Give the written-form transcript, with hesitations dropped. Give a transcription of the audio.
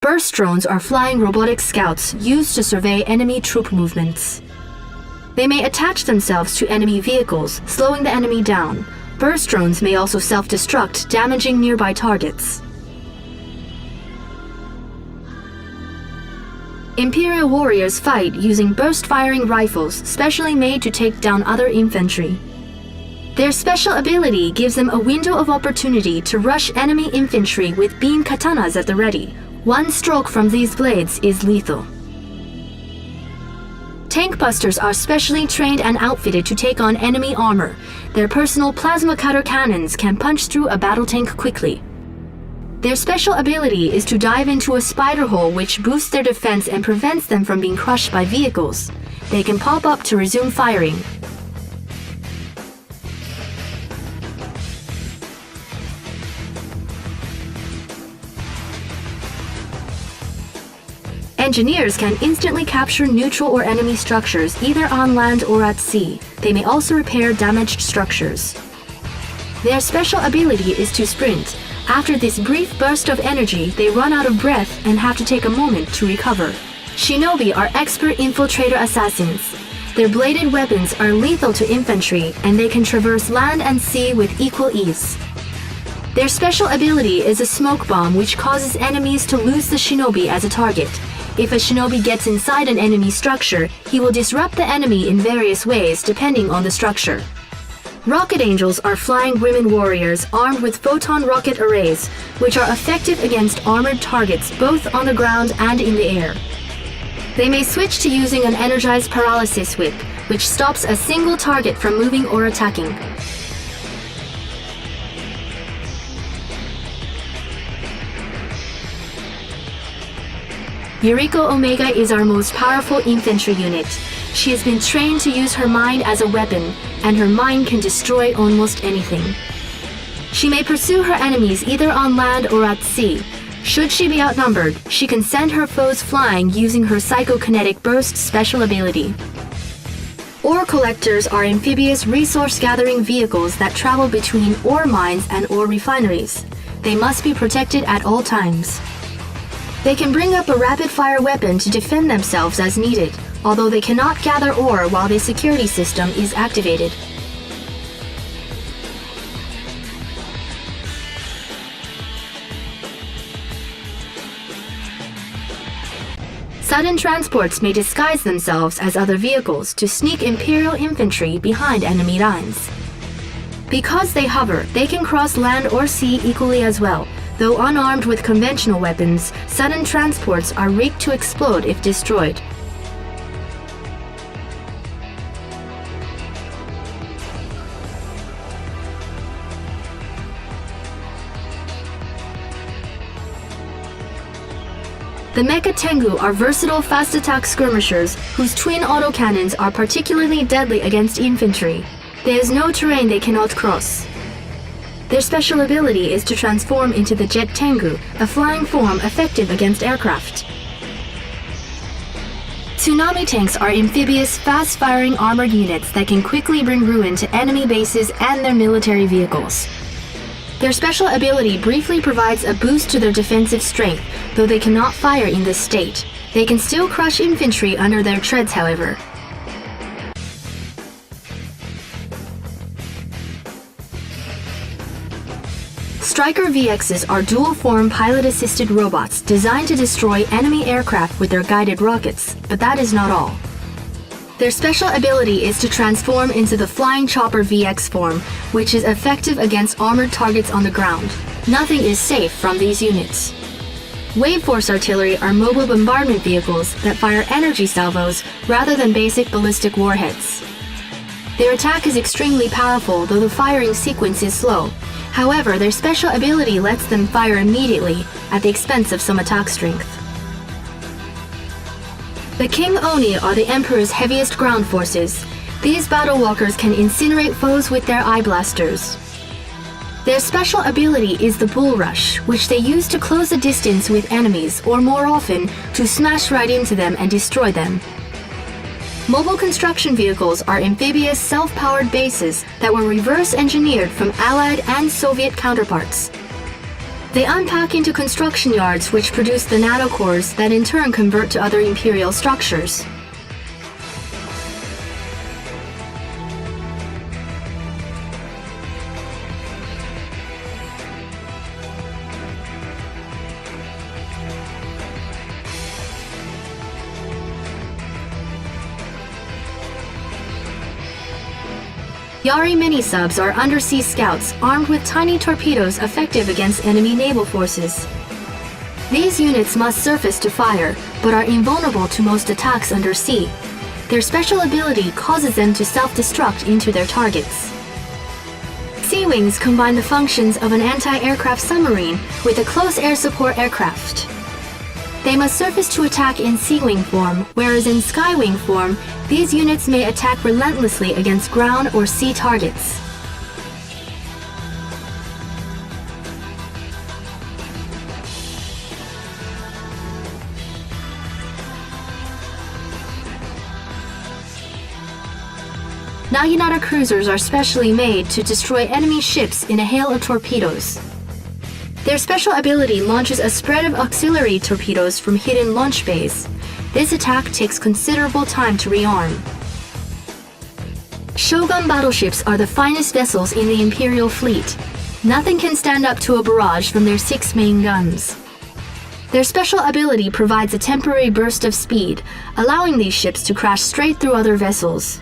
Burst drones are flying robotic scouts used to survey enemy troop movements. They may attach themselves to enemy vehicles, slowing the enemy down. Burst drones may also self-destruct, damaging nearby targets. Imperial Warriors fight using burst-firing rifles specially made to take down other infantry. Their special ability gives them a window of opportunity to rush enemy infantry with beam katanas at the ready. One stroke from these blades is lethal. Tank busters are specially trained and outfitted to take on enemy armor. Their personal plasma cutter cannons can punch through a battle tank quickly. Their special ability is to dive into a spider hole which boosts their defense and prevents them from being crushed by vehicles. They can pop up to resume firing. Engineers can instantly capture neutral or enemy structures either on land or at sea. They may also repair damaged structures. Their special ability is to sprint. After this brief burst of energy, they run out of breath and have to take a moment to recover. Shinobi are expert infiltrator assassins. Their bladed weapons are lethal to infantry, and they can traverse land and sea with equal ease. Their special ability is a smoke bomb which causes enemies to lose the shinobi as a target. If a shinobi gets inside an enemy structure, he will disrupt the enemy in various ways depending on the structure. Rocket Angels are flying women warriors armed with photon rocket arrays, which are effective against armored targets both on the ground and in the air. They may switch to using an energized paralysis whip, which stops a single target from moving or attacking. Yuriko Omega is our most powerful infantry unit. She has been trained to use her mind as a weapon, and her mind can destroy almost anything. She may pursue her enemies either on land or at sea. Should she be outnumbered, she can send her foes flying using her psychokinetic burst special ability. Ore collectors are amphibious resource-gathering vehicles that travel between ore mines and ore refineries. They must be protected at all times. They can bring up a rapid-fire weapon to defend themselves as needed, although they cannot gather ore while the security system is activated. Sudden transports may disguise themselves as other vehicles to sneak Imperial infantry behind enemy lines. Because they hover, they can cross land or sea equally as well. Though unarmed with conventional weapons, sudden transports are rigged to explode if destroyed. The Mecha Tengu are versatile fast-attack skirmishers whose twin autocannons are particularly deadly against infantry. There is no terrain they cannot cross. Their special ability is to transform into the Jet Tengu, a flying form effective against aircraft. Tsunami tanks are amphibious, fast-firing armored units that can quickly bring ruin to enemy bases and their military vehicles. Their special ability briefly provides a boost to their defensive strength, though they cannot fire in this state. They can still crush infantry under their treads, however. Striker VXs are dual-form pilot-assisted robots designed to destroy enemy aircraft with their guided rockets, but that is not all. Their special ability is to transform into the Flying Chopper VX form, which is effective against armored targets on the ground. Nothing is safe from these units. Wave Force Artillery are mobile bombardment vehicles that fire energy salvos rather than basic ballistic warheads. Their attack is extremely powerful, though the firing sequence is slow. However, their special ability lets them fire immediately, at the expense of some attack strength. The King Oni are the Emperor's heaviest ground forces. These battle walkers can incinerate foes with their eye blasters. Their special ability is the Bulrush, which they use to close the distance with enemies, or more often, to smash right into them and destroy them. Mobile construction vehicles are amphibious, self-powered bases that were reverse-engineered from Allied and Soviet counterparts. They unpack into construction yards which produce the nanocores that in turn convert to other Imperial structures. Yari mini-subs are undersea scouts armed with tiny torpedoes effective against enemy naval forces. These units must surface to fire, but are invulnerable to most attacks undersea. Their special ability causes them to self-destruct into their targets. Sea Wings combine the functions of an anti-aircraft submarine with a close air support aircraft. They must surface to attack in Sea Wing form, whereas in Sky Wing form, these units may attack relentlessly against ground or sea targets. Naginata cruisers are specially made to destroy enemy ships in a hail of torpedoes. Their special ability launches a spread of auxiliary torpedoes from hidden launch bays. This attack takes considerable time to rearm. Shogun battleships are the finest vessels in the Imperial fleet. Nothing can stand up to a barrage from their 6 main guns. Their special ability provides a temporary burst of speed, allowing these ships to crash straight through other vessels.